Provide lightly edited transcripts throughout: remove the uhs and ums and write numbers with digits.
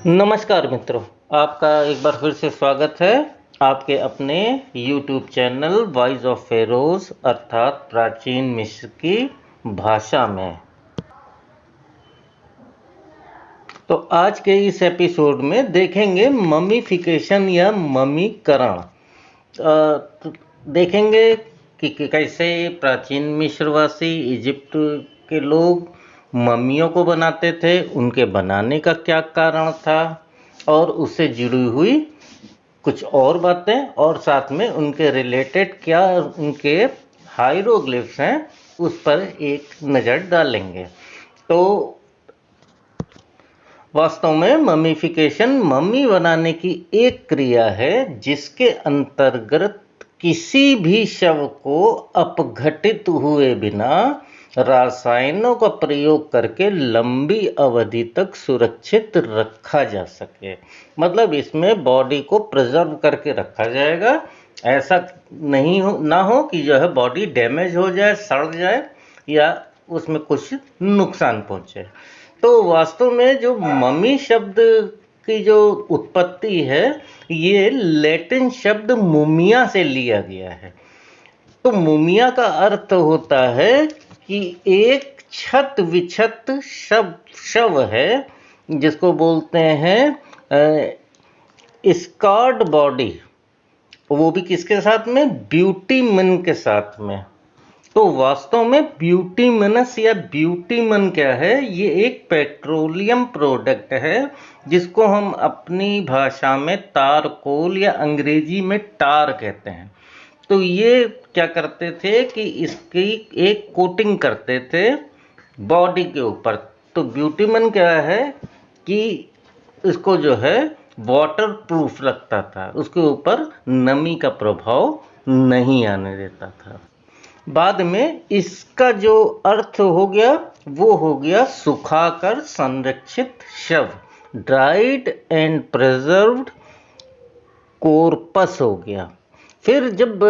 नमस्कार मित्रों, आपका एक बार फिर से स्वागत है आपके अपने YouTube channel voice of Feroz अर्थात प्राचीन मिस्र की भाषा में। तो आज के इस एपिसोड में देखेंगे ममीफिकेशन या ममीकरण। तो देखेंगे कि कैसे प्राचीन मिस्रवासी इजिप्ट के लोग मम्मियों को बनाते थे, उनके बनाने का क्या कारण था और उससे जुड़ी हुई कुछ और बातें, और साथ में उनके रिलेटेड क्या उनके हायरोग्लिफ्स हैं उस पर एक नज़र डालेंगे। तो वास्तव में ममीफिकेशन मम्मी बनाने की एक क्रिया है जिसके अंतर्गत किसी भी शव को अपघटित हुए बिना रसायनों का प्रयोग करके लंबी अवधि तक सुरक्षित रखा जा सके। मतलब इसमें बॉडी को प्रिजर्व करके रखा जाएगा, ऐसा नहीं हो कि जो है बॉडी डैमेज हो जाए, सड़ जाए या उसमें कुछ नुकसान पहुंचे। तो वास्तव में जो मम्मी शब्द की जो उत्पत्ति है ये लैटिन शब्द मुमिया से लिया गया है। तो मुमिया का अर्थ होता है कि एक छत विछत शव है जिसको बोलते हैं स्कार्ड बॉडी, वो भी किसके साथ में? ब्यूटीमन के साथ में। तो वास्तव में ब्यूटीमनस या ब्यूटीमन क्या है? ये एक पेट्रोलियम प्रोडक्ट है जिसको हम अपनी भाषा में तारकोल या अंग्रेजी में टार कहते हैं। तो ये क्या करते थे कि इसकी एक कोटिंग करते थे बॉडी के ऊपर। तो ब्यूटीमन क्या है कि इसको जो है वाटर प्रूफ लगता था, उसके ऊपर नमी का प्रभाव नहीं आने देता था। बाद में इसका जो अर्थ हो गया वो हो गया सुखाकर संरक्षित शव, ड्राइड एंड प्रिजर्व्ड कॉर्पस हो गया। फिर जब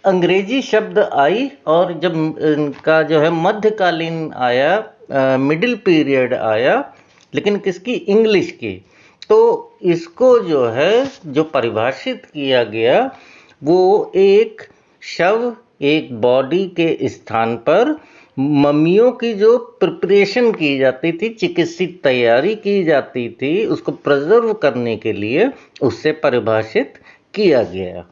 अंग्रेजी शब्द आई और जब इनका जो है मध्यकालीन आया, मिडिल पीरियड आया, लेकिन किसकी? इंग्लिश की। तो इसको जो है जो परिभाषित किया गया वो एक शव, एक बॉडी के स्थान पर मम्मियों की जो प्रिपरेशन की जाती थी, चिकित्सित तैयारी की जाती थी उसको प्रिजर्व करने के लिए, उससे परिभाषित किया गया।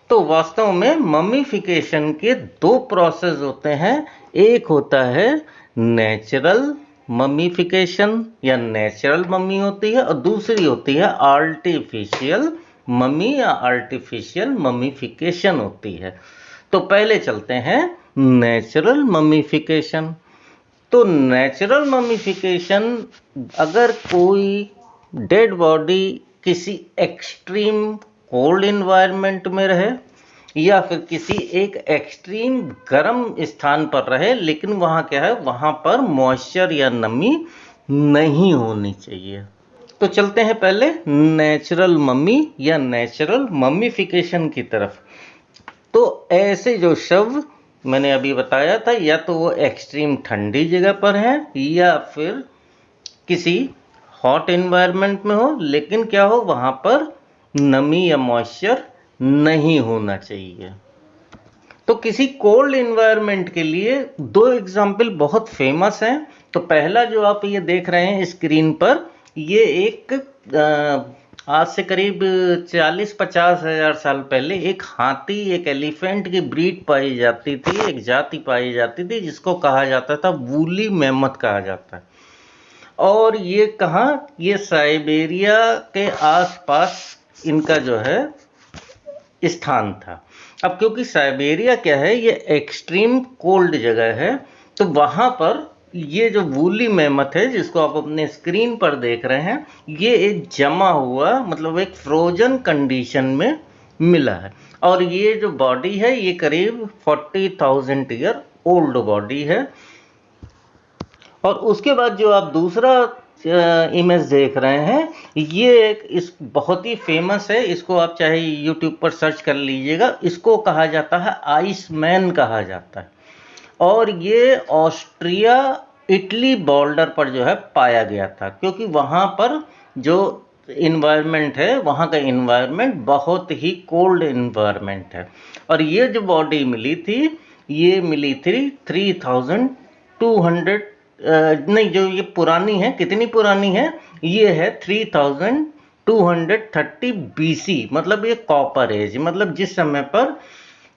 तो वास्तव में ममीफिकेशन के दो प्रोसेस होते हैं। एक होता है नेचुरल ममीफिकेशन या नेचुरल मम्मी होती है, और दूसरी होती है आर्टिफिशियल मम्मी या आर्टिफिशियल ममीफिकेशन होती है। तो पहले चलते हैं नेचुरल ममीफिकेशन। तो नेचुरल ममीफिकेशन, अगर कोई डेड बॉडी किसी एक्सट्रीम कोल्ड इन्वायरमेंट में रहे या फिर किसी एक एक्सट्रीम गर्म स्थान पर रहे, लेकिन वहाँ क्या है, वहाँ पर मॉइस्चर या नमी नहीं होनी चाहिए। तो चलते हैं पहले नेचुरल मम्मी या नेचुरल ममीफिकेशन की तरफ। तो ऐसे जो शव मैंने अभी बताया था, या तो वो एक्सट्रीम ठंडी जगह पर हैं या फिर किसी हॉट एनवायरनमेंट में हो, लेकिन क्या हो, वहाँ पर नमी या मॉइस्चर नहीं होना चाहिए। तो किसी कोल्ड एनवायरनमेंट के लिए दो एग्जाम्पल बहुत फेमस हैं। तो पहला जो आप ये देख रहे हैं स्क्रीन पर, ये एक आज से करीब 40-50 हजार साल पहले एक हाथी, एक एलिफेंट की ब्रीड पाई जाती थी, एक जाति पाई जाती थी जिसको कहा जाता था वूली मैमथ कहा जाता है। और ये कहाँ? ये साइबेरिया के आसपास इनका जो है स्थान था। अब क्योंकि साइबेरिया क्या है, ये एक्सट्रीम कोल्ड जगह है, तो वहाँ पर ये जो वूली मैमथ है जिसको आप अपने स्क्रीन पर देख रहे हैं, ये एक जमा हुआ, मतलब एक फ्रोजन कंडीशन में मिला है। और ये जो बॉडी है ये करीब 40,000 ईयर ओल्ड बॉडी है। और उसके बाद जो आप दूसरा इमेज देख रहे हैं, ये एक इस बहुत ही फेमस है, इसको आप चाहे यूट्यूब पर सर्च कर लीजिएगा। इसको कहा जाता है आइस मैन कहा जाता है। और ये ऑस्ट्रिया इटली बॉर्डर पर जो है पाया गया था, क्योंकि वहाँ पर जो इन्वायरमेंट है, वहाँ का इन्वायरमेंट बहुत ही कोल्ड इन्वायरमेंट है। और ये जो बॉडी मिली थी, ये मिली थी 3200, नहीं, जो ये पुरानी है, कितनी पुरानी है, ये है 3230 BC, मतलब ये कॉपर एज, मतलब जिस समय पर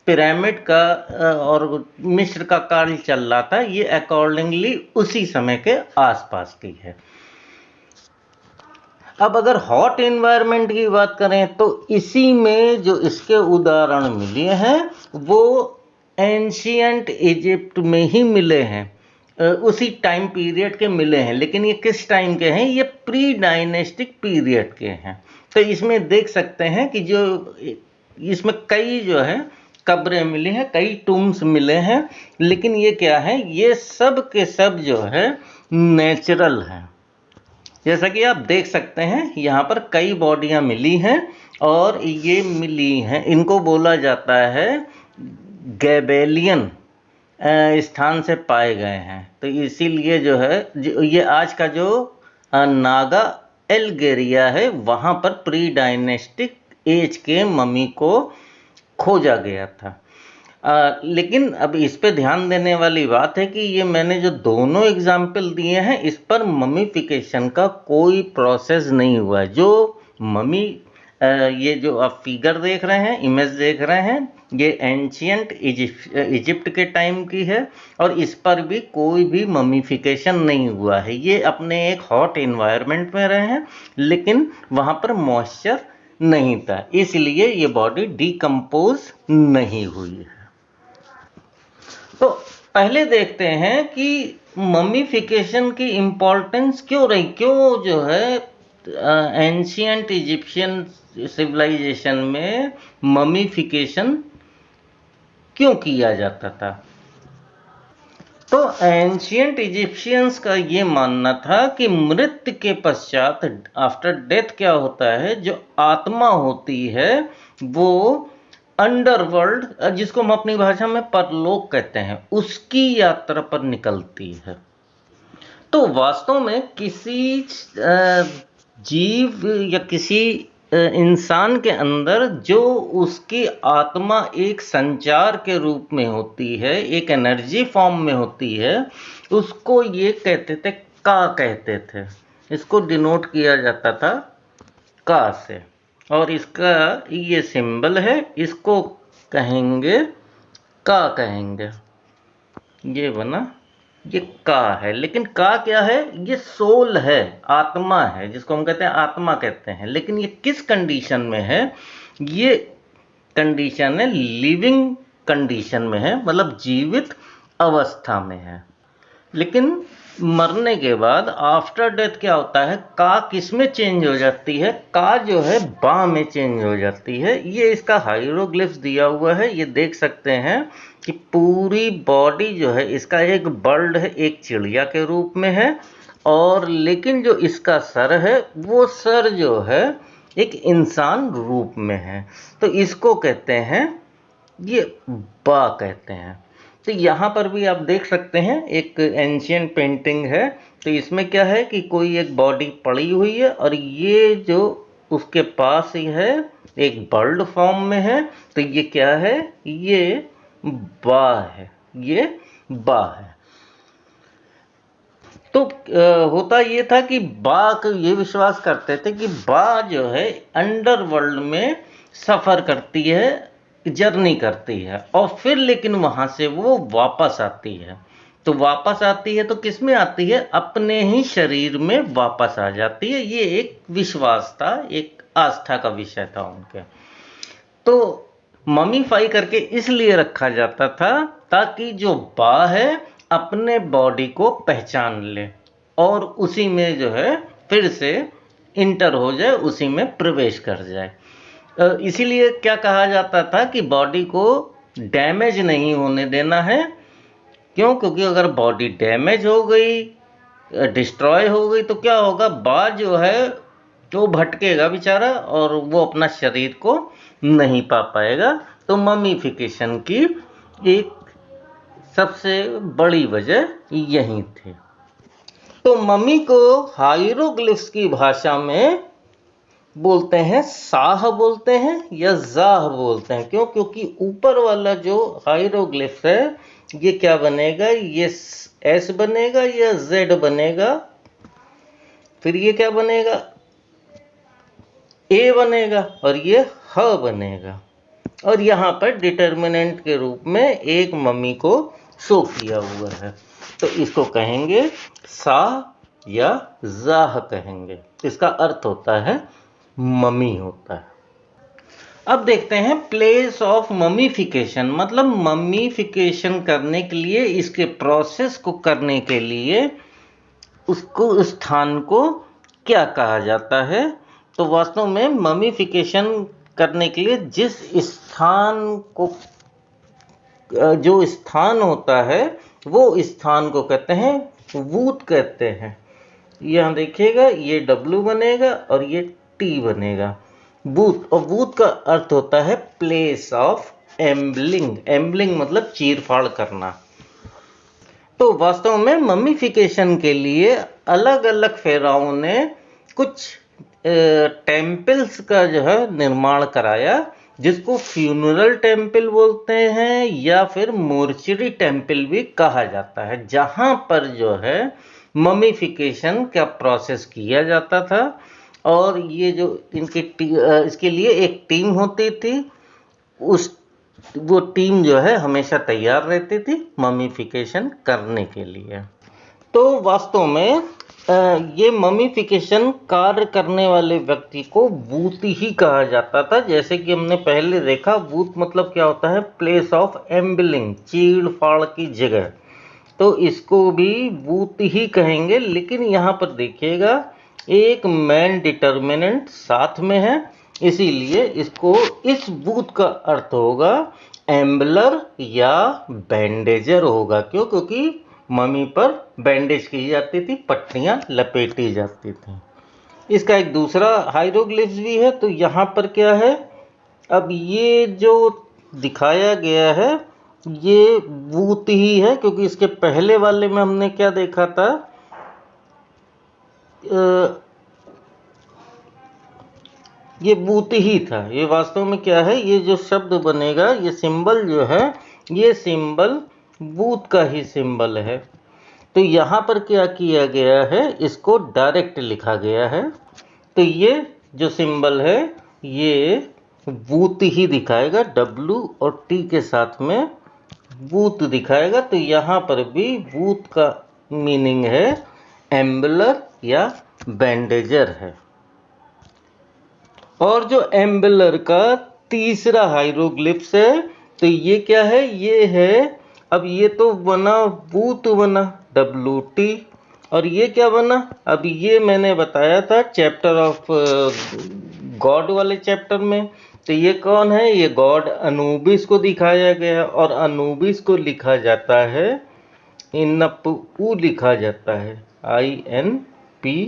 पिरामिड का और मिस्र का काल चल रहा था, ये अकॉर्डिंगली उसी समय के आसपास की है। अब अगर हॉट एनवायरनमेंट की बात करें तो इसी में जो इसके उदाहरण मिले हैं वो एंशियंट इजिप्ट में ही मिले हैं, उसी टाइम पीरियड के मिले हैं। लेकिन ये किस टाइम के हैं, ये प्री डायनेस्टिक पीरियड के हैं। तो इसमें देख सकते हैं कि जो इसमें कई जो है कब्रें मिली हैं, कई टूम्स मिले हैं, लेकिन ये क्या है, ये सब के सब जो है नेचुरल हैं। जैसा कि आप देख सकते हैं यहाँ पर कई बॉडियाँ मिली हैं और ये मिली हैं, इनको बोला जाता है गैबेलियन स्थान से पाए गए हैं। तो इसीलिए जो है ये आज का जो नागा एल्गेरिया है, वहाँ पर प्री डायनेस्टिक एज के मम्मी को खोजा गया था। लेकिन अब इस पे ध्यान देने वाली बात है कि ये मैंने जो दोनों एग्जाम्पल दिए हैं, इस पर ममीफिकेशन का कोई प्रोसेस नहीं हुआ है। जो ममी ये जो आप फिगर देख रहे हैं, इमेज देख रहे हैं, ये एंशियंट इजिप्ट के टाइम की है और इस पर भी कोई भी ममीफिकेशन नहीं हुआ है। ये अपने एक हॉट एनवायरनमेंट में रहे हैं, लेकिन वहाँ पर मॉइस्चर नहीं था, इसलिए ये बॉडी डिकम्पोज नहीं हुई है। तो पहले देखते हैं कि ममीफिकेशन की इम्पोर्टेंस क्यों रही, क्यों जो है एंशियंट इजिप्शियन सिविलाइजेशन में ममीफिकेशन क्यों किया जाता था। तो एंशियंट इजिप्शियंस का ये मानना था कि मृत्यु के पश्चात, आफ्टर डेथ, क्या होता है, जो आत्मा होती है वो अंडरवर्ल्ड, जिसको हम अपनी भाषा में परलोक कहते हैं, उसकी यात्रा पर निकलती है। तो वास्तव में किसी जीव या किसी इंसान के अंदर जो उसकी आत्मा एक संचार के रूप में होती है, एक एनर्जी फॉर्म में होती है, उसको ये कहते थे, का कहते थे। इसको डिनोट किया जाता था का से, और इसका ये सिंबल है, इसको कहेंगे का, कहेंगे, ये बना, ये का है। लेकिन का क्या है, ये सोल है, आत्मा है, जिसको हम कहते हैं आत्मा कहते हैं। लेकिन ये किस कंडीशन में है, ये कंडीशन है लिविंग कंडीशन में है, मतलब जीवित अवस्था में है। लेकिन मरने के बाद आफ्टर डेथ क्या होता है, का किस में चेंज हो जाती है, का जो है बा में चेंज हो जाती है। ये इसका हाइरोग्लिफ्स दिया हुआ है, ये देख सकते हैं कि पूरी बॉडी जो है इसका एक बर्ड है, एक चिड़िया के रूप में है, और लेकिन जो इसका सर है वो सर जो है एक इंसान रूप में है। तो इसको कहते हैं, ये बा कहते हैं। तो यहाँ पर भी आप देख सकते हैं एक एंशियंट पेंटिंग है। तो इसमें क्या है कि कोई एक बॉडी पड़ी हुई है और ये जो उसके पास ही है एक बर्ड फॉर्म में है। तो ये क्या है, ये बा है, ये बा है। तो होता ये था कि बा को ये विश्वास करते थे कि बा जो है अंडरवर्ल्ड में सफ़र करती है, जर्नी करती है, और फिर लेकिन वहाँ से वो वापस आती है। तो वापस आती है तो किस में आती है, अपने ही शरीर में वापस आ जाती है। ये एक विश्वास था, एक आस्था का विषय था उनके। तो ममीफाई करके इसलिए रखा जाता था ताकि जो बा है अपने बॉडी को पहचान ले और उसी में जो है फिर से इंटर हो जाए, उसी में प्रवेश कर जाए। इसीलिए क्या कहा जाता था कि बॉडी को डैमेज नहीं होने देना है। क्यों? क्योंकि अगर बॉडी डैमेज हो गई, डिस्ट्रॉय हो गई, तो क्या होगा, बा जो है तो भटकेगा बेचारा और वो अपना शरीर को नहीं पा पाएगा। तो ममीफिकेशन की एक सबसे बड़ी वजह यही थी। तो मम्मी को हाइरोग्लिफ्स की भाषा में बोलते हैं साह बोलते हैं या जाह बोलते हैं। क्यों? क्योंकि ऊपर वाला जो हाइरोग्लिफ्स है ये क्या बनेगा, ये एस बनेगा या जेड बनेगा, फिर ये क्या बनेगा, ए बनेगा और ये ह बनेगा। और यहाँ पर डिटर्मिनेंट के रूप में एक मम्मी को शो किया हुआ है, तो इसको कहेंगे सा या जाह कहेंगे। इसका अर्थ होता है मम्मी होता है। अब देखते हैं प्लेस ऑफ ममीफिकेशन, मतलब ममीफिकेशन करने के लिए, इसके प्रोसेस को करने के लिए उसको, उस स्थान को क्या कहा जाता है। तो वास्तव में ममीफिकेशन करने के लिए जिस स्थान को, जो स्थान होता है वो स्थान को कहते हैं वूत कहते हैं। यहाँ देखिएगा ये W बनेगा और ये T बनेगा, बूथ। और बूथ का अर्थ होता है प्लेस ऑफ एम्बलिंग। एम्बलिंग मतलब चीर फाड़ करना। तो वास्तव में ममीफिकेशन के लिए अलग अलग फेराओं ने कुछ टेम्पल्स का जो है निर्माण कराया, जिसको फ्यूनरल टेम्पल बोलते हैं या फिर मोर्चरी टेम्पल भी कहा जाता है, जहां पर जो है ममीफिकेशन का प्रोसेस किया जाता था। और ये जो इसके लिए एक टीम होती थी, वो टीम जो है हमेशा तैयार रहती थी ममीफिकेशन करने के लिए। तो वास्तव में ये ममीफिकेशन कार्य करने वाले व्यक्ति को बूत ही कहा जाता था। जैसे कि हमने पहले देखा, बूत मतलब क्या होता है, प्लेस ऑफ एम्बलिंग, चीड़ फाड़ की जगह, तो इसको भी बूत ही कहेंगे। लेकिन यहाँ पर देखिएगा एक मैन डिटर्मिनेंट साथ में है, इसीलिए इसको, इस बूत का अर्थ होगा एम्बलर या बैंडेजर होगा। क्यों? क्योंकि मम्मी पर बैंडेज की जाती थी, पट्टियां लपेटी जाती थी। इसका एक दूसरा हाइरोग्लिफ्स भी है। तो यहाँ पर क्या है, अब ये जो दिखाया गया है ये बूत ही है, क्योंकि इसके पहले वाले में हमने क्या देखा था, ये बूत ही था। ये वास्तव में क्या है, ये जो शब्द बनेगा, ये सिंबल जो है, ये सिंबल बूत का ही सिंबल है। तो यहाँ पर क्या किया गया है, इसको डायरेक्ट लिखा गया है। तो ये जो सिंबल है ये बूत ही दिखाएगा, W और T के साथ में बूत दिखाएगा। तो यहाँ पर भी बूत का मीनिंग है एम्बलर या बैंडेजर है। और जो एम्बलर का तीसरा हाइरोग्लिफ्स है, तो ये क्या है, ये है, अब ये तो बना बूत बना WT, और ये क्या बना, अब ये मैंने बताया था चैप्टर ऑफ गॉड वाले चैप्टर में। तो ये कौन है, ये गॉड अनूबिस को दिखाया गया, और अनूबिस को लिखा जाता है इनपू, लिखा जाता है INPU,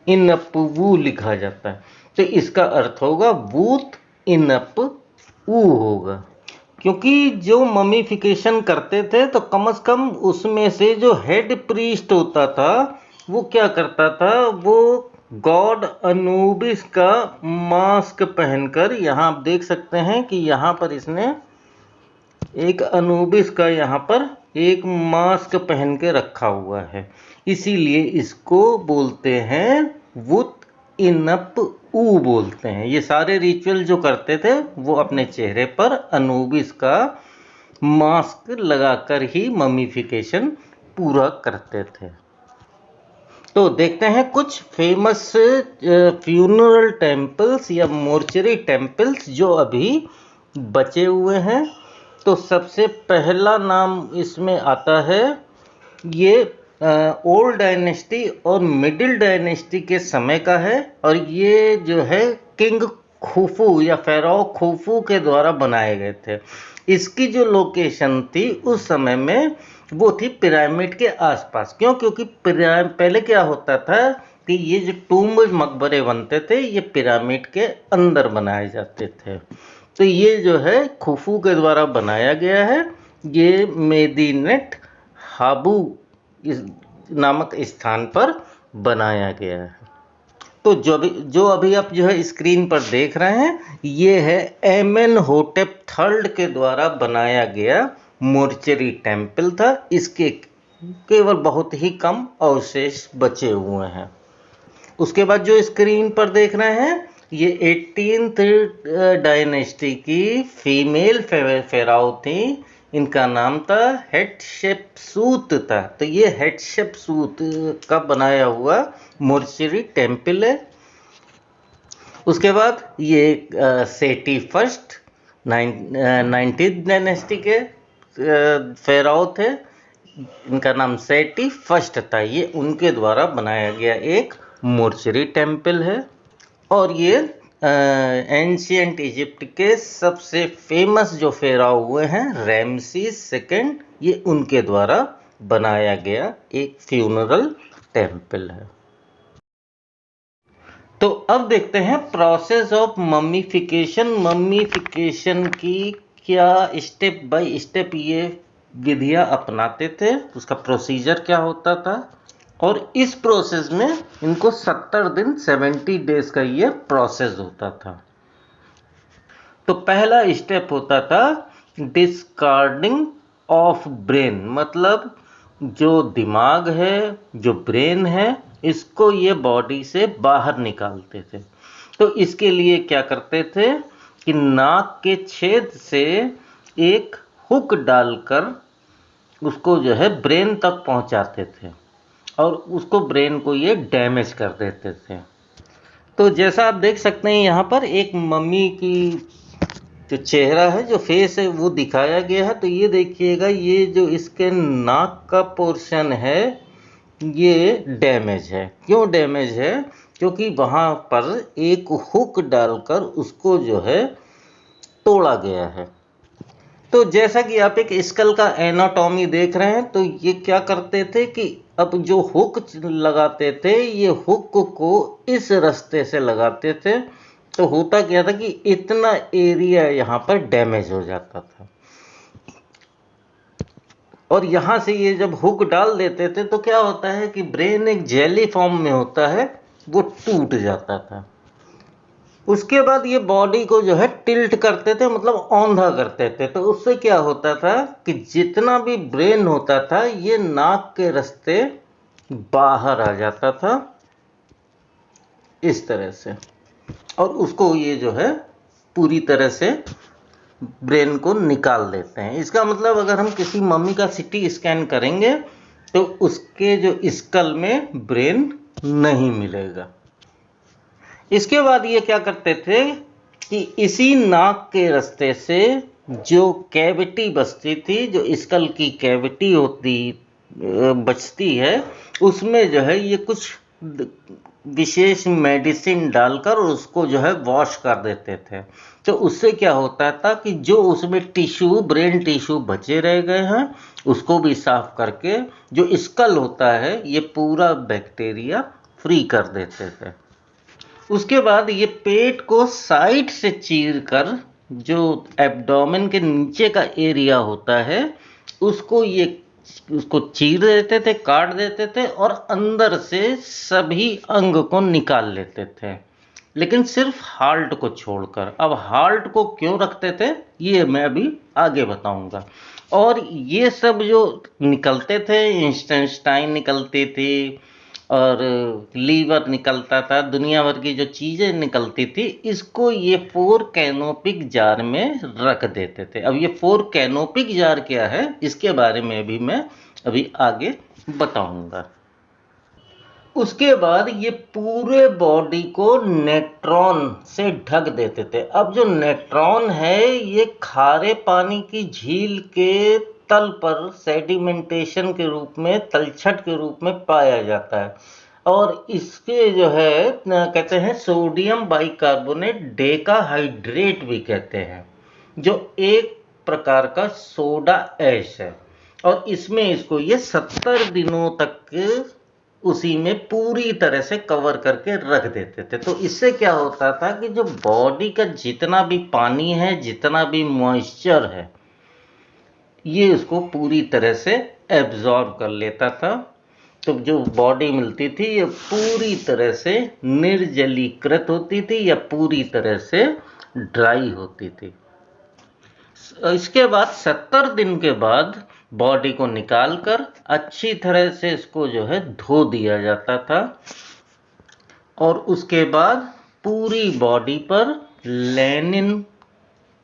इनपू लिखा जाता है। तो इसका अर्थ होगा बूत इनपू होगा। क्योंकि जो ममीफिकेशन करते थे तो कम से कम उसमें से जो हेड प्रीस्ट होता था वो क्या करता था, वो गॉड अनूबिस का मास्क पहनकर, यहाँ आप देख सकते हैं कि यहाँ पर इसने एक अनूबिस का यहाँ पर एक मास्क पहन के रखा हुआ है, इसीलिए इसको बोलते हैं वुत इनप ऊ बोलते हैं। ये सारे रिचुअल जो करते थे वो अपने चेहरे पर अनूबिस का मास्क लगाकर ही ममीफिकेशन पूरा करते थे। तो देखते हैं कुछ फेमस फ्यूनरल टेम्पल्स या मोर्चरी टेम्पल्स जो अभी बचे हुए हैं। तो सबसे पहला नाम इसमें आता है, ये ओल्ड डायनेस्टी और मिडिल डायनेस्टी के समय का है, और ये जो है किंग खुफू या फेराओ खुफू के द्वारा बनाए गए थे। इसकी जो लोकेशन थी उस समय में वो थी पिरामिड के आसपास। क्यों? क्योंकि पहले क्या होता था कि ये जो टूम्ब मकबरे बनते थे ये पिरामिड के अंदर बनाए जाते थे। तो ये जो है खुफू के द्वारा बनाया गया है। ये मेदिनेट हाबू नामक स्थान पर बनाया गया है। तो जो अभी आप जो है स्क्रीन पर देख रहे हैं, ये है एमेनहोटेप थर्ड के द्वारा बनाया गया मोर्चरी टेम्पल था। इसके केवल बहुत ही कम अवशेष बचे हुए हैं। उसके बाद जो स्क्रीन पर देख रहे हैं, ये 18th डायनेस्टी की फीमेल फेराओ थी। इनका नाम था हेटशेपसूत था। तो ये हेटशेपसूत का बनाया हुआ मोर्चरी टेम्पल है। उसके बाद ये सेटी फर्स्ट 19th डायनेस्टी के फेराओ थे। इनका नाम सेटी फर्स्ट था। ये उनके द्वारा बनाया गया एक मोर्चरी टेम्पल है। और ये एंशियंट इजिप्ट के सबसे फेमस जो फेराओ हुए हैं, रैमसीस सेकंड, ये उनके द्वारा बनाया गया एक फ्यूनरल टेम्पल है। तो अब देखते हैं प्रोसेस ऑफ मम्मीफिकेशन। मम्मीफिकेशन की क्या स्टेप बाय स्टेप ये विधियां अपनाते थे, उसका प्रोसीजर क्या होता था, और इस प्रोसेस में इनको 70 दिन 70 डेज का ये प्रोसेस होता था। तो पहला स्टेप होता था डिस्कार्डिंग ऑफ ब्रेन, मतलब जो दिमाग है, जो ब्रेन है, इसको ये बॉडी से बाहर निकालते थे। तो इसके लिए क्या करते थे कि नाक के छेद से एक हुक डालकर उसको जो है ब्रेन तक पहुंचाते थे और उसको ब्रेन को ये डैमेज कर देते थे। तो जैसा आप देख सकते हैं यहाँ पर एक मम्मी की जो चेहरा है, जो फेस है, वो दिखाया गया है। तो ये देखिएगा, ये जो इसके नाक का पोर्शन है ये डैमेज है। क्यों डैमेज है? क्योंकि वहाँ पर एक हुक डालकर उसको जो है तोड़ा गया है। तो जैसा कि आप एक स्कल का एनाटॉमी देख रहे हैं, तो ये क्या करते थे कि अब जो हुक लगाते थे, ये हुक को इस रास्ते से लगाते थे। तो होता क्या था कि इतना एरिया यहाँ पर डैमेज हो जाता था, और यहाँ से ये जब हुक डाल देते थे तो क्या होता है कि ब्रेन एक जेली फॉर्म में होता है, वो टूट जाता था। उसके बाद ये बॉडी को जो है टिल्ट करते थे, मतलब औंधा करते थे। तो उससे क्या होता था कि जितना भी ब्रेन होता था ये नाक के रास्ते बाहर आ जाता था इस तरह से, और उसको ये जो है पूरी तरह से ब्रेन को निकाल देते हैं। इसका मतलब अगर हम किसी मम्मी का सीटी स्कैन करेंगे तो उसके जो स्कल में ब्रेन नहीं मिलेगा। इसके बाद ये क्या करते थे कि इसी नाक के रास्ते से जो कैविटी बचती थी, जो स्कल की कैविटी होती बचती है, उसमें जो है ये कुछ विशेष मेडिसिन डालकर उसको जो है वॉश कर देते थे। तो उससे क्या होता था कि जो उसमें टिश्यू, ब्रेन टिश्यू बचे रह गए हैं, उसको भी साफ करके जो स्कल होता है ये पूरा बैक्टीरिया फ्री कर देते थे। उसके बाद ये पेट को साइड से चीर कर जो एब्डोमेन के नीचे का एरिया होता है उसको चीर देते थे, काट देते थे, और अंदर से सभी अंग को निकाल लेते थे, लेकिन सिर्फ हार्ट को छोड़कर। अब हार्ट को क्यों रखते थे ये मैं अभी आगे बताऊंगा। और ये सब जो निकलते थे, इंटेस्टाइन निकलती थी और लीवर निकलता था, दुनिया भर की जो चीज़ें निकलती थी, इसको ये 4 कैनोपिक जार में रख देते थे। अब ये 4 कैनोपिक जार क्या है इसके बारे में भी मैं अभी आगे बताऊंगा। उसके बाद ये पूरे बॉडी को नेट्रॉन से ढक देते थे। अब जो नेट्रॉन है ये खारे पानी की झील के तल पर सेडिमेंटेशन के रूप में, तलछट के रूप में पाया जाता है, और इसके जो है कहते हैं सोडियम बाइकार्बोनेट डेकाहाइड्रेट भी कहते हैं, जो एक प्रकार का सोडा ऐश है। और इसमें इसको ये 70 दिनों तक उसी में पूरी तरह से कवर करके रख देते थे। तो इससे क्या होता था कि जो बॉडी का जितना भी पानी है, जितना भी मॉइस्चर है, ये इसको पूरी तरह से एब्जॉर्ब कर लेता था। तो जो बॉडी मिलती थी ये पूरी तरह से निर्जलीकृत होती थी या पूरी तरह से ड्राई होती थी। इसके बाद 70 दिन के बाद बॉडी को निकालकर अच्छी तरह से इसको जो है धो दिया जाता था और उसके बाद पूरी बॉडी पर लेनिन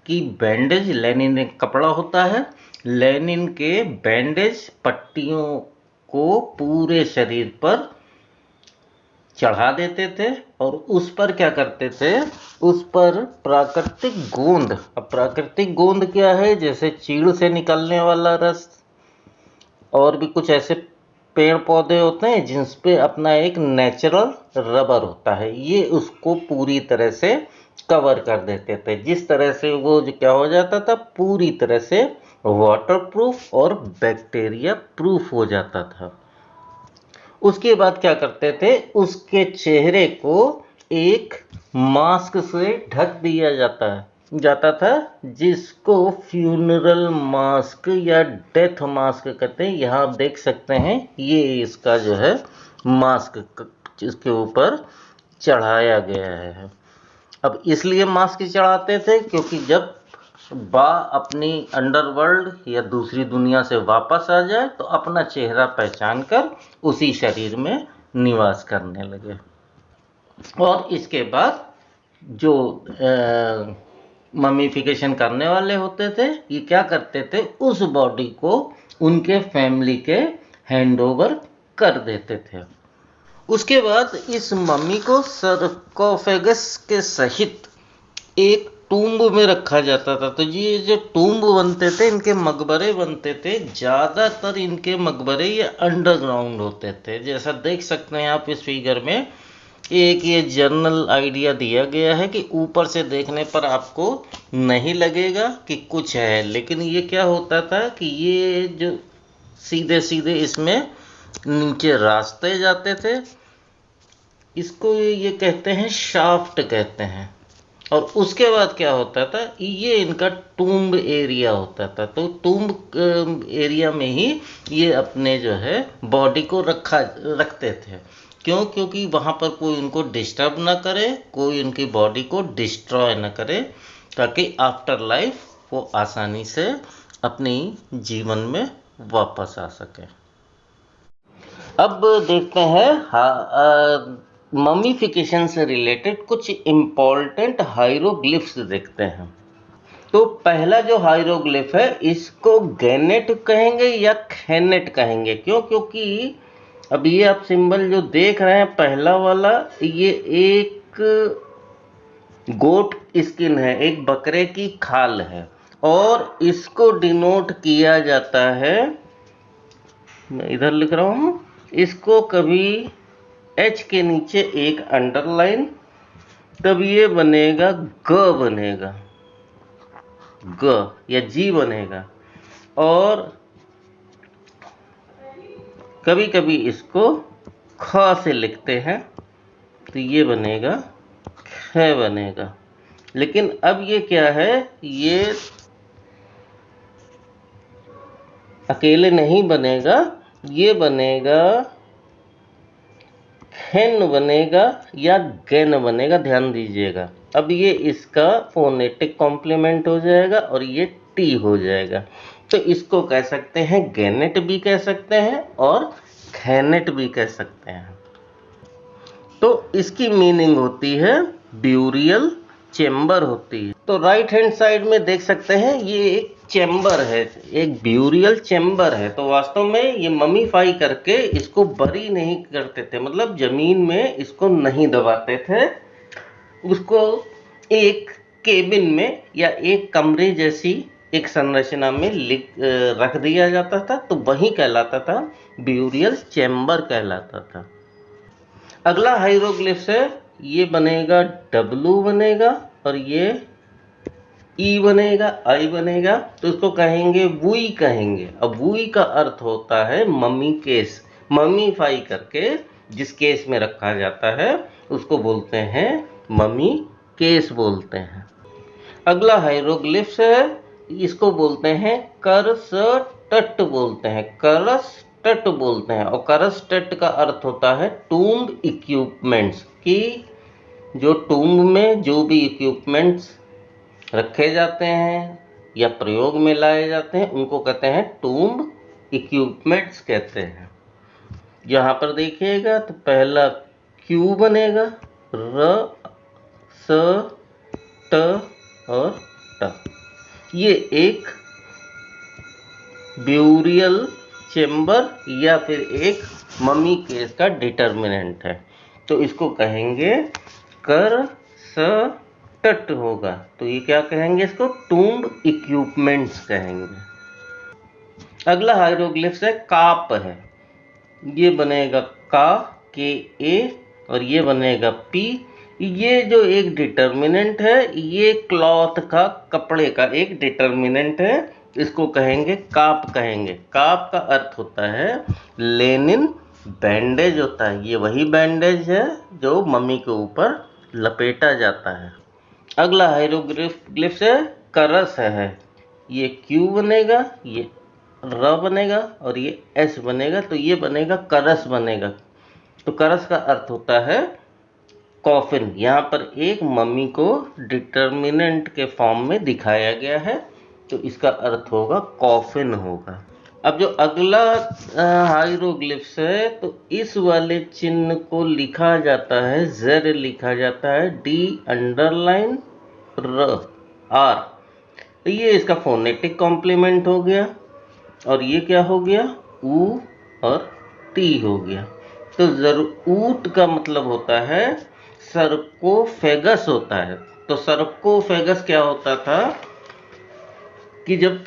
की बैंडेज, लेनिन एक कपड़ा होता है, लेनिन के बैंडेज पट्टियों को पूरे शरीर पर चढ़ा देते थे और उस पर क्या करते थे, उस पर प्राकृतिक गोंद। अब प्राकृतिक गोंद क्या है, जैसे चीड़ से निकलने वाला रस और भी कुछ ऐसे पेड़ पौधे होते हैं जिस पे अपना एक नेचुरल रबर होता है, ये उसको पूरी तरह से कवर कर देते थे, जिस तरह से वो जो क्या हो जाता था, पूरी तरह से वाटरप्रूफ और बैक्टीरिया प्रूफ हो जाता था। उसके बाद क्या करते थे, उसके चेहरे को एक मास्क से ढक दिया जाता था जिसको फ्यूनरल मास्क या डेथ मास्क कहते हैं। यहाँ आप देख सकते हैं ये इसका जो है मास्क इसके ऊपर चढ़ाया गया है। अब इसलिए मास्क चढ़ाते थे क्योंकि जब बा अपनी अंडरवर्ल्ड या दूसरी दुनिया से वापस आ जाए तो अपना चेहरा पहचान कर उसी शरीर में निवास करने लगे। और इसके बाद जो ममीफिकेशन करने वाले होते थे, ये क्या करते थे, उस बॉडी को उनके फैमिली के हैंडओवर कर देते थे। उसके बाद इस मम्मी को सरकोफेगस के सहित एक टूम्ब में रखा जाता था। तो ये जो टूम्ब बनते थे, इनके मकबरे बनते थे, ज़्यादातर इनके मकबरे ये अंडरग्राउंड होते थे। जैसा देख सकते हैं आप इस फिगर में, एक ये जनरल आइडिया दिया गया है कि ऊपर से देखने पर आपको नहीं लगेगा कि कुछ है, लेकिन ये क्या होता था कि ये जो सीधे सीधे इसमें नीचे रास्ते जाते थे, इसको ये कहते हैं शाफ्ट कहते हैं। और उसके बाद क्या होता था, ये इनका टूम्ब एरिया होता था। तो टूम्ब एरिया में ही ये अपने जो है बॉडी को रखते थे। क्यों? क्योंकि वहाँ पर कोई उनको डिस्टर्ब ना करे, कोई उनकी बॉडी को डिस्ट्रॉय ना करे, ताकि आफ्टर लाइफ वो आसानी से अपनी जीवन में वापस आ सके। अब देखते हैं ममीफिकेशन से रिलेटेड कुछ इम्पॉर्टेंट हायरोग्लिफ्स देखते हैं। तो पहला जो हायरोग्लिफ है इसको गैनेट कहेंगे या खैनेट कहेंगे। क्यों? क्योंकि अब ये आप सिंबल जो देख रहे हैं, पहला वाला ये एक गोट स्किन है, एक बकरे की खाल है, और इसको डिनोट किया जाता है, मैं इधर लिख रहा हूं, इसको कभी एच के नीचे एक अंडरलाइन, तब ये बनेगा ग, बनेगा ग या जी बनेगा, और कभी कभी इसको ख से लिखते हैं तो ये बनेगा ख बनेगा। लेकिन अब ये क्या है, ये अकेले नहीं बनेगा, ये बनेगा खैन बनेगा या गैन बनेगा, ध्यान दीजिएगा। अब ये इसका फोनेटिक कॉम्प्लीमेंट हो जाएगा और ये टी हो जाएगा। तो इसको कह सकते हैं गैनेट भी कह सकते हैं और खैनेट भी कह सकते हैं। तो इसकी मीनिंग होती है ब्यूरियल चेम्बर होती है। तो राइट हैंड साइड में देख सकते हैं ये एक चेम्बर है, एक ब्यूरियल चेम्बर है। तो वास्तव में ये ममीफाई करके इसको बरी नहीं करते थे, मतलब जमीन में इसको नहीं दबाते थे, उसको एक केबिन में या एक कमरे जैसी एक संरचना में रख दिया जाता था, तो वही कहलाता था, ब्यूरियल चेम्बर कहलाता था। अगला हायरोग्लिफ्स है, ये बनेगा डब्लू बनेगा और ये ई बनेगा, आई बनेगा, तो इसको कहेंगे वुई कहेंगे। अब वुई का अर्थ होता है मम्मी केस, ममीफाई करके जिस केस में रखा जाता है उसको बोलते हैं मम्मी केस बोलते हैं। अगला हायरोग्लिफ्स है, इसको बोलते हैं करस टट बोलते हैं, करस टट बोलते हैं। और करस टट का अर्थ होता है टूम्ब इक्विपमेंट्स, कि जो टूम्ब में जो भी इक्विपमेंट्स रखे जाते हैं या प्रयोग में लाए जाते हैं उनको कहते हैं टूम्ब इक्विपमेंट्स कहते हैं। यहाँ पर देखिएगा तो पहला क्यू बनेगा, र स ट और ट। ये एक ब्यूरियल चेम्बर या फिर एक मम्मी केस का डिटर्मिनेंट है। तो इसको कहेंगे कर स टट होगा, तो ये क्या कहेंगे, इसको टूम्ब इक्विपमेंट्स कहेंगे। अगला हाइरोग्लिफ्स है काप है। ये बनेगा का के ए और ये बनेगा पी। ये जो एक डिटर्मिनेंट है, ये क्लॉथ का, कपड़े का एक डिटर्मिनेंट है, इसको कहेंगे काप कहेंगे। काप का अर्थ होता है लेनिन बैंडेज होता है। ये वही बैंडेज है जो मम्मी के ऊपर लपेटा जाता है। अगला हाइरोग्लिफ्स है करस है। ये क्यू बनेगा, ये र बनेगा और ये एस बनेगा, तो ये बनेगा करस बनेगा। तो करस का अर्थ होता है कॉफिन। यहाँ पर एक मम्मी को डिटर्मिनेंट के फॉर्म में दिखाया गया है, तो इसका अर्थ होगा कॉफिन होगा। अब जो अगला हाइरोग्लिफ्स है, तो इस वाले चिन्ह को लिखा जाता है, ज़र लिखा जाता है डी अंडरलाइन र आर। तो ये इसका फोनेटिक कॉम्प्लीमेंट हो गया और ये क्या हो गया, ऊ और टी हो गया। तो ऊट का मतलब होता है सर्कोफेगस होता है। तो सर्कोफेगस क्या होता था कि जब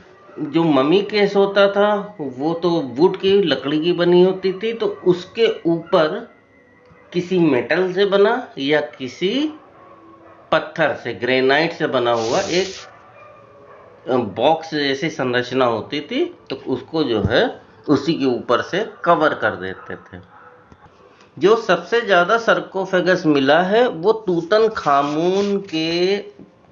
जो मम्मी केस होता था वो तो वुड की, लकड़ी की बनी होती थी, तो उसके ऊपर किसी मेटल से बना या किसी पत्थर से, ग्रेनाइट से बना हुआ एक बॉक्स जैसी संरचना होती थी, तो उसको जो है उसी के ऊपर से कवर कर देते थे। जो सबसे ज़्यादा सर्कोफेगस मिला है वो तूतनखामुन के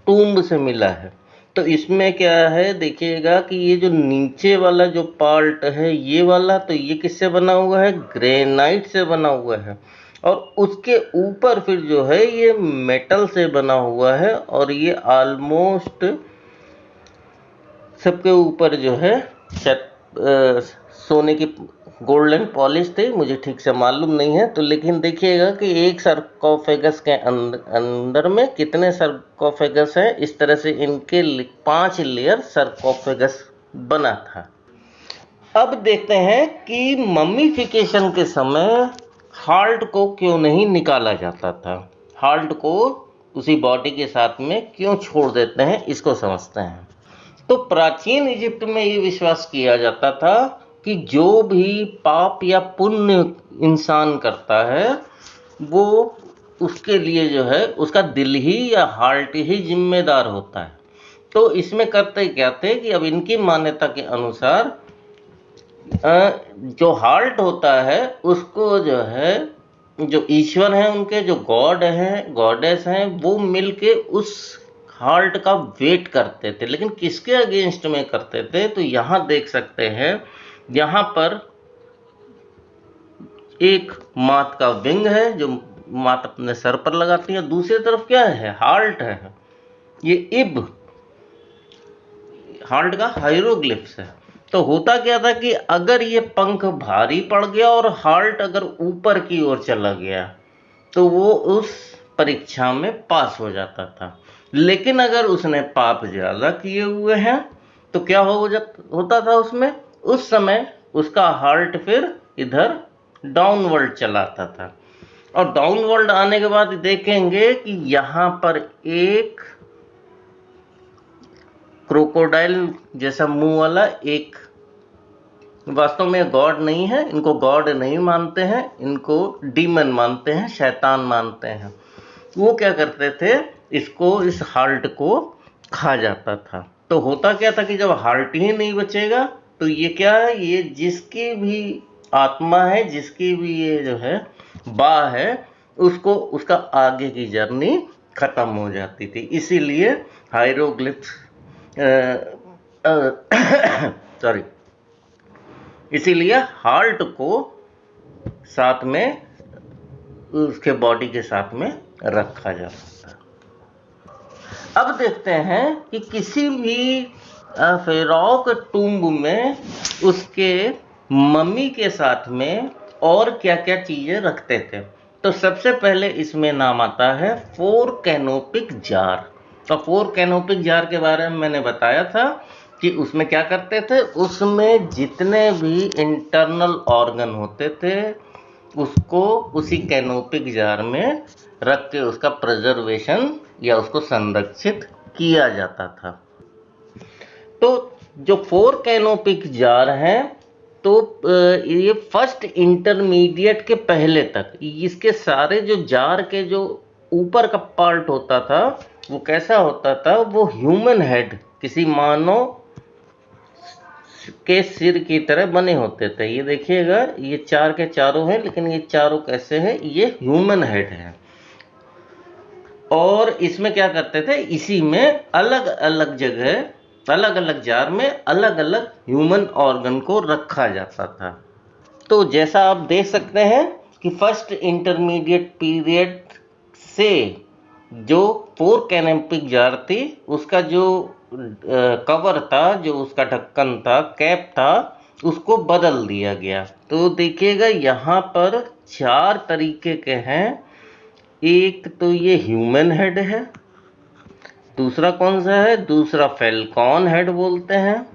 टूम्ब से मिला है। तो इसमें क्या है, देखिएगा कि ये जो नीचे वाला जो पार्ट है ये वाला, तो ये किससे बना हुआ है, ग्रेनाइट से बना हुआ है। और उसके ऊपर फिर जो है ये मेटल से बना हुआ है, और ये ऑलमोस्ट सबके ऊपर जो है सोने की गोल्डन पॉलिश थी, मुझे ठीक से मालूम नहीं है। तो लेकिन देखिएगा कि एक सर्कोफेगस के अंदर में कितने सर्कोफेगस हैं, इस तरह से इनके 5 लेयर सर्कोफेगस बना था। अब देखते हैं कि मम्मीफिकेशन के समय हार्ट को क्यों नहीं निकाला जाता था, हार्ट को उसी बॉडी के साथ में क्यों छोड़ देते हैं, इसको समझते हैं। तो प्राचीन इजिप्ट में ये विश्वास किया जाता था कि जो भी पाप या पुण्य इंसान करता है वो उसके लिए जो है उसका दिल ही या हार्ट ही जिम्मेदार होता है। तो इसमें करते क्या थे कि अब इनकी मान्यता के अनुसार जो हार्ट होता है उसको जो है, जो ईश्वर हैं उनके जो गॉड हैं, गॉडेस हैं, वो मिलके उस हार्ट का वेट करते थे। लेकिन किसके अगेंस्ट में करते थे, तो यहाँ देख सकते हैं, यहाँ पर एक मात का विंग है जो मात अपने सर पर लगाती है, दूसरी तरफ क्या है, हार्ट है। ये इब हार्ट का हाइरोग्लिफ्स है। तो होता क्या था कि अगर ये पंख भारी पड़ गया और हार्ट अगर ऊपर की ओर चला गया तो वो उस परीक्षा में पास हो जाता था। लेकिन अगर उसने पाप ज्यादा किए हुए हैं तो क्या होता था उसमें, उस समय उसका हार्ट फिर इधर डाउनवर्ड चलाता था। और डाउनवर्ड आने के बाद देखेंगे कि यहाँ पर एक क्रोकोडाइल जैसा मुंह वाला एक, वास्तव में गॉड नहीं है, इनको गॉड नहीं मानते हैं, इनको डीमन मानते हैं, शैतान मानते हैं। वो क्या करते थे, इसको, इस हार्ट को खा जाता था। तो होता क्या था कि जब हार्ट ही नहीं बचेगा तो ये क्या है, ये जिसकी भी आत्मा है, जिसकी भी ये जो है बाह है, उसको उसका आगे की जर्नी खत्म हो जाती थी। इसीलिए हाइरोग्लिफ्स सॉरी इसीलिए हार्ट को साथ में उसके बॉडी के साथ में रखा जा सकता है। अब देखते हैं कि किसी भी फेराओ के टूम्ब में उसके मम्मी के साथ में और क्या क्या चीजें रखते थे। तो सबसे पहले इसमें नाम आता है 4 कैनोपिक जार। तो 4 कैनोपिक जार के बारे में मैंने बताया था कि उसमें क्या करते थे, उसमें जितने भी इंटरनल ऑर्गन होते थे उसको उसी कैनोपिक जार में रख के उसका प्रिजर्वेशन या उसको संरक्षित किया जाता था। तो जो 4 कैनोपिक जार हैं, तो ये फर्स्ट इंटरमीडिएट के पहले तक इसके सारे जो जार के जो ऊपर का पार्ट होता था वो कैसा होता था, वो ह्यूमन हेड, किसी मानव के सिर की तरह बने होते थे। ये देखिएगा, ये 4 के चारों हैं, लेकिन ये चारों कैसे हैं, ये ह्यूमन हेड है। और इसमें क्या करते थे, इसी में अलग अलग जगह अलग अलग जार में अलग अलग ह्यूमन ऑर्गन को रखा जाता था। तो जैसा आप देख सकते हैं कि फर्स्ट इंटरमीडिएट पीरियड से जो 4 कैनोपिक जार थी, उसका जो कवर था, जो उसका ढक्कन था, कैप था, उसको बदल दिया गया। तो देखिएगा यहाँ पर 4 तरीके के हैं। एक तो ये ह्यूमन हेड है, दूसरा कौन सा है, दूसरा फैल्कॉन हेड बोलते हैं,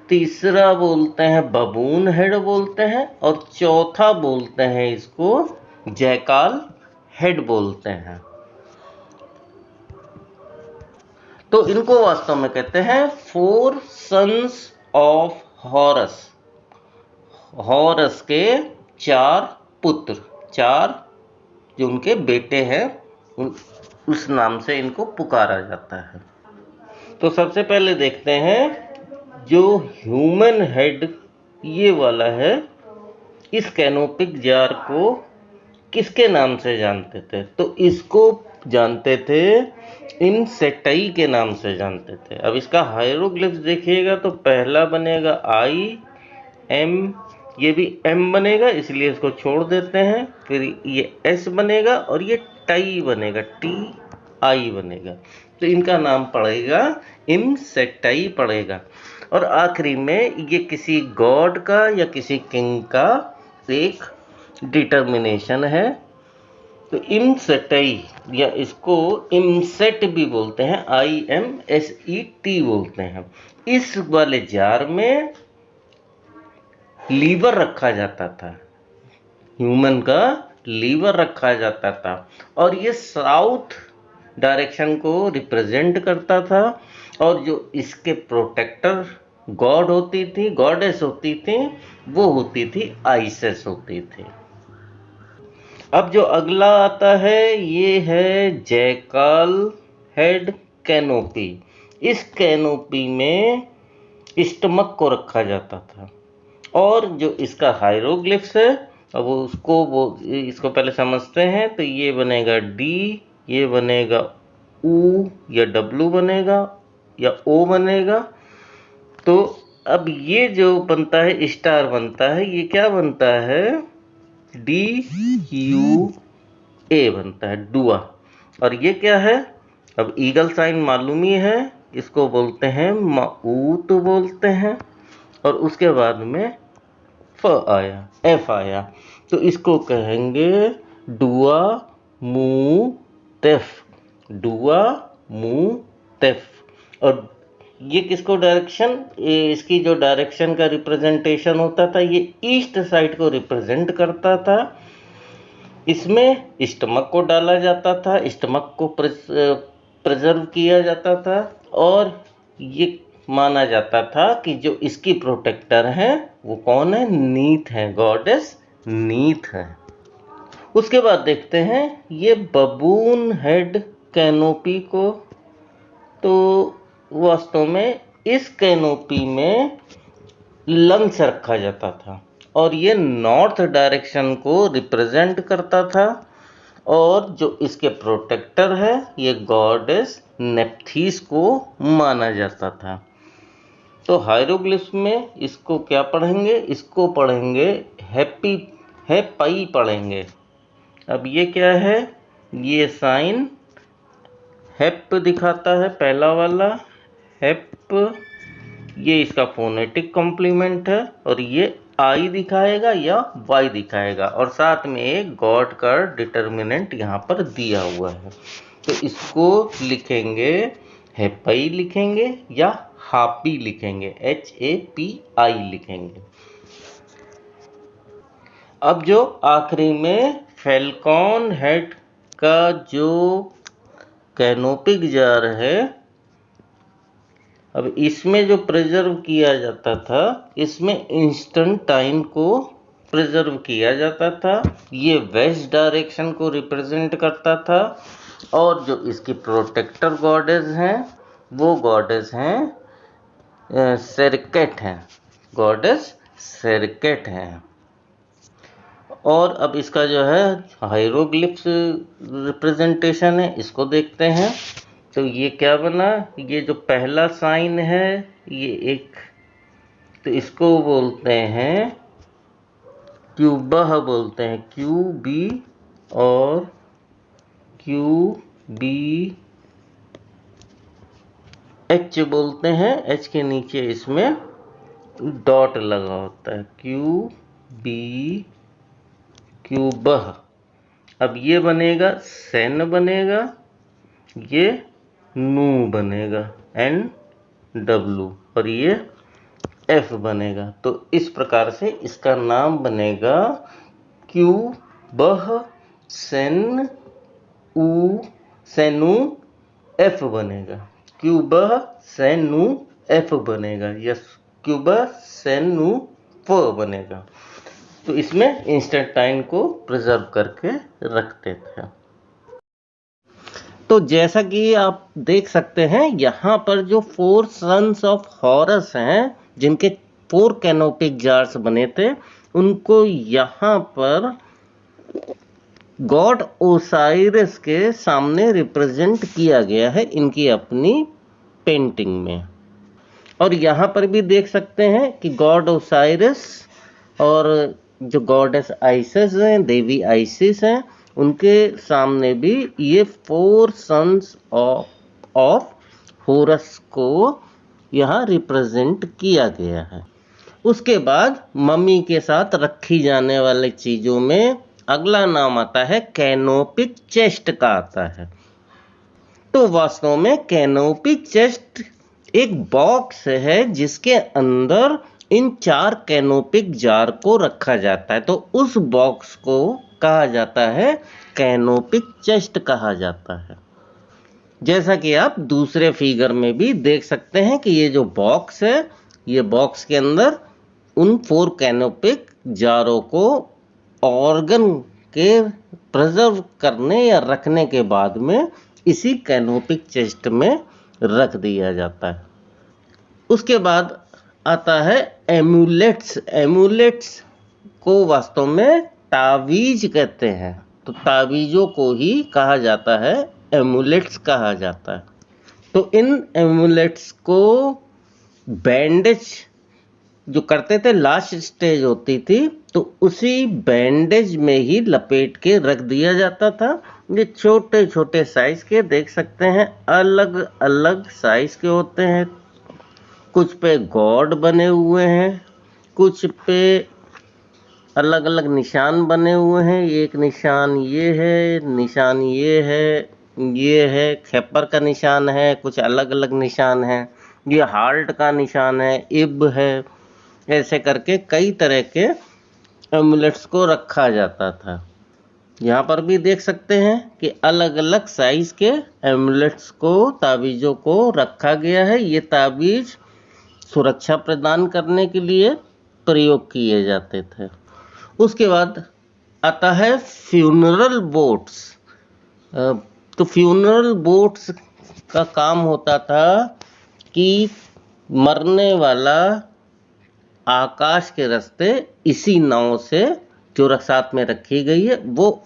तीसरा बोलते हैं बबून हेड बोलते हैं, और चौथा बोलते हैं इसको जैकाल हेड बोलते हैं। तो इनको वास्तव में कहते हैं 4 सन्स ऑफ हॉरस। हॉरस के 4 पुत्र, 4 जो उनके बेटे हैं, उस नाम से इनको पुकारा जाता है। तो सबसे पहले देखते हैं जो ह्यूमन हेड ये वाला है, इस कैनोपिक जार को किसके नाम से जानते थे, तो इसको जानते थे इंसेटाई के नाम से जानते थे। अब इसका हायरोग्लिफ्स देखिएगा तो पहला बनेगा आई एम, ये भी एम बनेगा इसलिए इसको छोड़ देते हैं, फिर ये एस बनेगा और ये टाई बनेगा, टी आई बनेगा। तो इनका नाम पड़ेगा इंसेटाई पड़ेगा। और आखिरी में ये किसी गॉड का या किसी किंग का एक डिटर्मिनेशन है। तो इंसेटाई या इसको इमसेट भी बोलते हैं, IMSET बोलते हैं। इस वाले जार में लीवर रखा जाता था, ह्यूमन का लीवर रखा जाता था, और ये साउथ डायरेक्शन को रिप्रेजेंट करता था। और जो इसके प्रोटेक्टर गॉड होती थी, गॉडेस होती थी, वो होती थी आइसिस होती थी। अब जो अगला आता है ये है जैकाल हेड कैनोपी। इस कैनोपी में स्टमक को रखा जाता था। और जो इसका हायरोग्लिफ्स है, अब इसको पहले समझते हैं। तो ये बनेगा डी, ये बनेगा U या W बनेगा या O बनेगा। तो अब ये जो बनता है स्टार बनता है, ये क्या बनता है, DUA बनता है, डुआ। और ये क्या है, अब ईगल साइन मालूम ही है, इसको बोलते हैं माऊत बोलते हैं। और उसके बाद में F आया, तो इसको कहेंगे डुआ मू तेफ, डुआ मू तेफ। और ये किसको डायरेक्शन, इसकी जो डायरेक्शन का रिप्रेजेंटेशन होता था, ये ईस्ट साइड को रिप्रेजेंट करता था। इसमें स्टमक को डाला जाता था, स्टमक को प्रिजर्व किया जाता था। और ये माना जाता था कि जो इसकी प्रोटेक्टर हैं वो कौन है, नीथ है, गॉडेस नीथ है। उसके बाद देखते हैं ये बबून हेड कैनोपी को। तो वास्तव में इस कैनोपी में लंग्स रखा जाता था, और ये नॉर्थ डायरेक्शन को रिप्रेजेंट करता था। और जो इसके प्रोटेक्टर है, ये गॉडेस नेप्थीस को माना जाता था। तो हायरोग्लिफ्स में इसको क्या पढ़ेंगे, इसको पढ़ेंगे हैप्पी, हैप्पी पढ़ेंगे। अब ये क्या है, ये साइन हेप दिखाता है पहला वाला, हेप, ये इसका फोनेटिक कॉम्प्लीमेंट है, और ये आई दिखाएगा या वाई दिखाएगा, और साथ में एक गॉड का डिटर्मिनेंट यहाँ पर दिया हुआ है। तो इसको लिखेंगे हैप्पी लिखेंगे या हापी लिखेंगे, HAPI लिखेंगे। अब जो आखिरी में फैल्कॉन हेड का जो कैनोपिक जार है, अब इसमें जो प्रिजर्व किया जाता था, इसमें इंस्टेंटाइन को प्रिजर्व किया जाता था। ये वेस्ट डायरेक्शन को रिप्रेजेंट करता था, और जो इसकी प्रोटेक्टर गॉडेस हैं वो गॉडेस हैं सेरकेट हैं, गॉडेस सेरकेट हैं। और अब इसका जो है हायरोग्लिफ्स रिप्रेजेंटेशन है, इसको देखते हैं। तो ये क्या बना, ये जो पहला साइन है ये एक, तो इसको बोलते हैं क्यूबह बोलते हैं, QB और QB H बोलते हैं। H के नीचे इसमें डॉट लगा होता है, QB क्यूबह। अब ये बनेगा सेन बनेगा, ये नू बनेगा NW, और ये F बनेगा। तो इस प्रकार से इसका नाम बनेगा क्यूबह सेन उ सेनु F बनेगा, क्यूबह सेनु F बनेगा, यस क्यूबह सेनु F बनेगा। तो इसमें इंस्टेंटाइन को प्रिजर्व करके रखते थे। तो जैसा कि आप देख सकते हैं, यहाँ पर जो 4 सन्स ऑफ हॉरस हैं, जिनके 4 कैनोपिक जार्स बने थे, उनको यहाँ पर गॉड ओसाइरिस के सामने रिप्रेजेंट किया गया है इनकी अपनी पेंटिंग में। और यहाँ पर भी देख सकते हैं कि गॉड ओसाइरिस और जो गॉडेस आइसिस हैं, देवी आइसिस हैं, उनके सामने भी ये 4 सन्स ऑफ होरस को यहाँ रिप्रेजेंट किया गया है। उसके बाद मम्मी के साथ रखी जाने वाली चीज़ों में अगला नाम आता है कैनोपिक चेस्ट का आता है। तो वास्तव में कैनोपिक चेस्ट एक बॉक्स है जिसके अंदर इन 4 कैनोपिक जार को रखा जाता है। तो उस बॉक्स को कहा जाता है कैनोपिक चेस्ट कहा जाता है। जैसा कि आप दूसरे फिगर में भी देख सकते हैं कि ये जो बॉक्स है, ये बॉक्स के अंदर उन 4 कैनोपिक जारों को ऑर्गन के प्रिजर्व करने या रखने के बाद में इसी कैनोपिक चेस्ट में रख दिया जाता है। उसके बाद आता है एमुलेट्स। एमुलेट्स को वास्तव में तावीज कहते हैं। तो तावीज़ों को ही कहा जाता है, एमुलेट्स कहा जाता है। तो इन एमुलेट्स को बैंडेज जो करते थे, लास्ट स्टेज होती थी, तो उसी बैंडेज में ही लपेट के रख दिया जाता था। ये छोटे छोटे साइज के देख सकते हैं, अलग अलग साइज के होते हैं। कुछ पे गॉड बने हुए हैं, कुछ पे अलग अलग निशान बने हुए हैं। एक निशान ये है, निशान ये है खेपर का निशान है, कुछ अलग अलग निशान हैं। ये हार्ट का निशान है, इब है। ऐसे करके कई तरह के एमुलेट्स को रखा जाता था। यहाँ पर भी देख सकते हैं कि अलग अलग साइज के एमुलेट्स को, ताबीज़ों को रखा गया है। ये ताबीज़ सुरक्षा प्रदान करने के लिए प्रयोग किए जाते थे। उसके बाद आता है फ्यूनरल बोट्स। तो फ्यूनरल बोट्स का काम होता था कि मरने वाला आकाश के रास्ते इसी नाव से जो साथ में रखी गई है, वो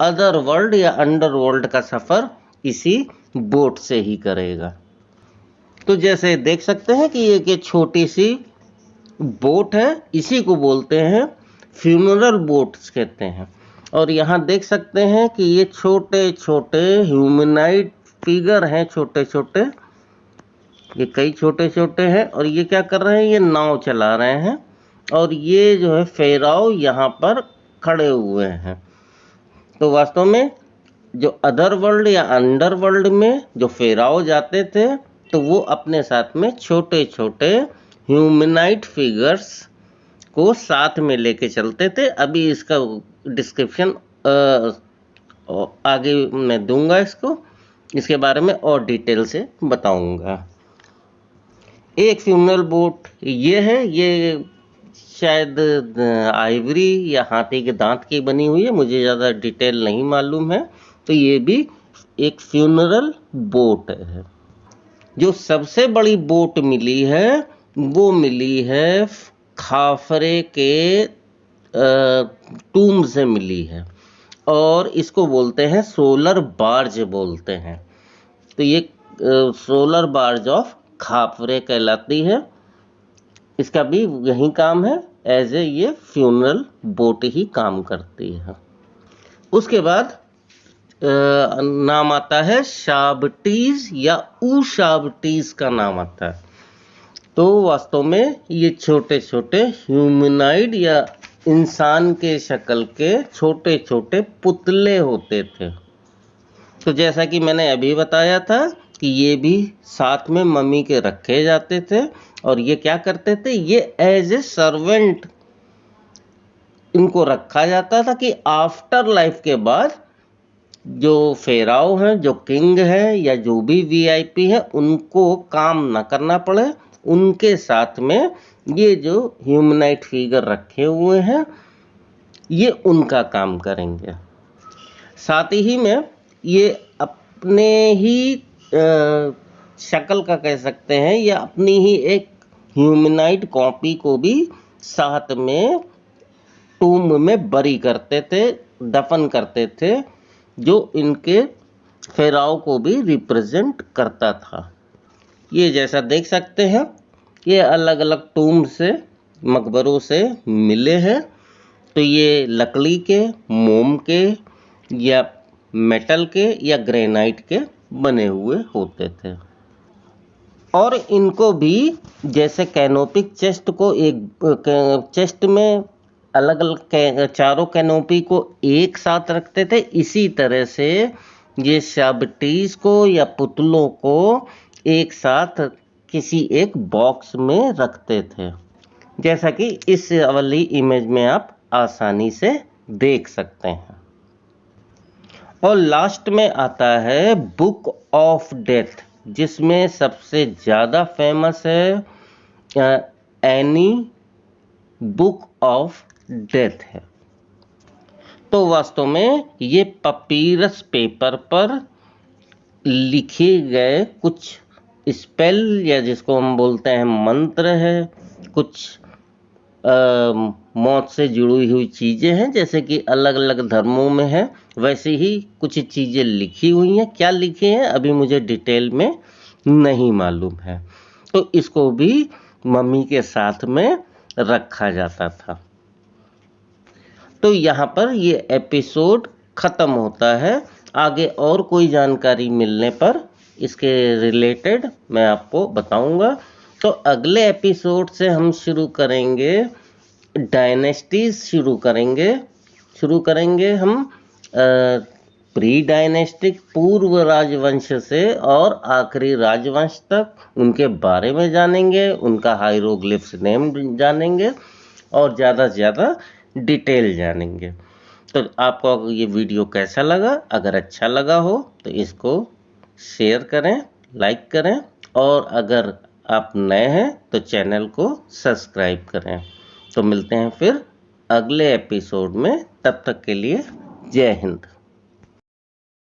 अदर वर्ल्ड या अंडर वर्ल्ड का सफ़र इसी बोट से ही करेगा। तो जैसे देख सकते हैं कि ये छोटी सी बोट है, इसी को बोलते हैं फ्यूनरल बोट्स कहते हैं। और यहाँ देख सकते हैं कि ये छोटे छोटे ह्यूमनाइड फिगर हैं, छोटे छोटे, ये कई छोटे छोटे हैं। और ये क्या कर रहे हैं, ये नाव चला रहे हैं। और ये जो है फेराव यहाँ पर खड़े हुए हैं। तो वास्तव में जो अदर वर्ल्ड या अंडर वर्ल्ड में जो फेराव जाते थे, तो वो अपने साथ में छोटे छोटे ह्यूमनाइड फिगर्स को साथ में लेके चलते थे। अभी इसका डिस्क्रिप्शन आगे मैं दूंगा, इसके बारे में और डिटेल से बताऊंगा। एक फ्यूनरल बोट ये है, ये शायद आइवरी या हाथी के दांत की बनी हुई है, मुझे ज़्यादा डिटेल नहीं मालूम है। तो ये भी एक फ्यूनरल बोट है। जो सबसे बड़ी बोट मिली है वो मिली है खाफरे के टूम से मिली है, और इसको बोलते हैं सोलर बार्ज बोलते हैं। तो ये सोलर बार्ज ऑफ खाफरे कहलाती है। इसका भी यही काम है, एज ए ये फ्यूनरल बोट ही काम करती है। उसके बाद नाम आता है शाबटीज या ऊशाबटीज का नाम आता है। तो वास्तव में ये छोटे छोटे ह्यूमनाइड या इंसान के शक्ल के छोटे छोटे पुतले होते थे। तो जैसा कि मैंने अभी बताया था कि ये भी साथ में मम्मी के रखे जाते थे, और ये क्या करते थे, ये एज ए सर्वेंट इनको रखा जाता था कि आफ्टर लाइफ के बाद जो फेराव हैं, जो किंग है या जो भी वीआईपी है, उनको काम ना करना पड़े। उनके साथ में ये जो ह्यूमनाइड फिगर रखे हुए हैं, ये उनका काम करेंगे। साथ ही में ये अपने ही शक्ल का कह सकते हैं, या अपनी ही एक ह्यूमनाइड कॉपी को भी साथ में टूम में बरी करते थे, दफन करते थे, जो इनके फेराव को भी रिप्रेजेंट करता था। ये जैसा देख सकते हैं, ये अलग अलग टूम से, मकबरों से मिले हैं। तो ये लकड़ी के, मोम के, या मेटल के, या ग्रेनाइट के बने हुए होते थे। और इनको भी जैसे कैनोपिक चेस्ट को एक चेस्ट में अलग अलग चारों कैनोपी को एक साथ रखते थे, इसी तरह से ये शाबटीज को या पुतलों को एक साथ किसी एक बॉक्स में रखते थे, जैसा कि इस वाली इमेज में आप आसानी से देख सकते हैं। और लास्ट में आता है बुक ऑफ डेथ, जिसमें सबसे ज़्यादा फेमस है एनी बुक ऑफ डेथ है। तो वास्तव में ये पपीरस पेपर पर लिखे गए कुछ स्पेल, या जिसको हम बोलते हैं मंत्र है, कुछ मौत से जुड़ी हुई चीज़ें हैं। जैसे कि अलग अलग धर्मों में है, वैसे ही कुछ चीज़ें लिखी हुई हैं। क्या लिखी हैं अभी मुझे डिटेल में नहीं मालूम है। तो इसको भी मम्मी के साथ में रखा जाता था। तो यहाँ पर ये एपिसोड ख़त्म होता है। आगे और कोई जानकारी मिलने पर इसके रिलेटेड मैं आपको बताऊंगा। तो अगले एपिसोड से हम शुरू करेंगे डायनेस्टीज, शुरू करेंगे हम प्री डायनेस्टिक पूर्व राजवंश से और आखिरी राजवंश तक, उनके बारे में जानेंगे, उनका हायरोग्लिफ्स नेम जानेंगे और ज़्यादा से ज़्यादा डिटेल जानेंगे। तो आपको ये वीडियो कैसा लगा? अगर अच्छा लगा हो तो इसको शेयर करें, लाइक करें, और अगर आप नए हैं तो चैनल को सब्सक्राइब करें। तो मिलते हैं फिर अगले एपिसोड में, तब तक के लिए जय हिंद।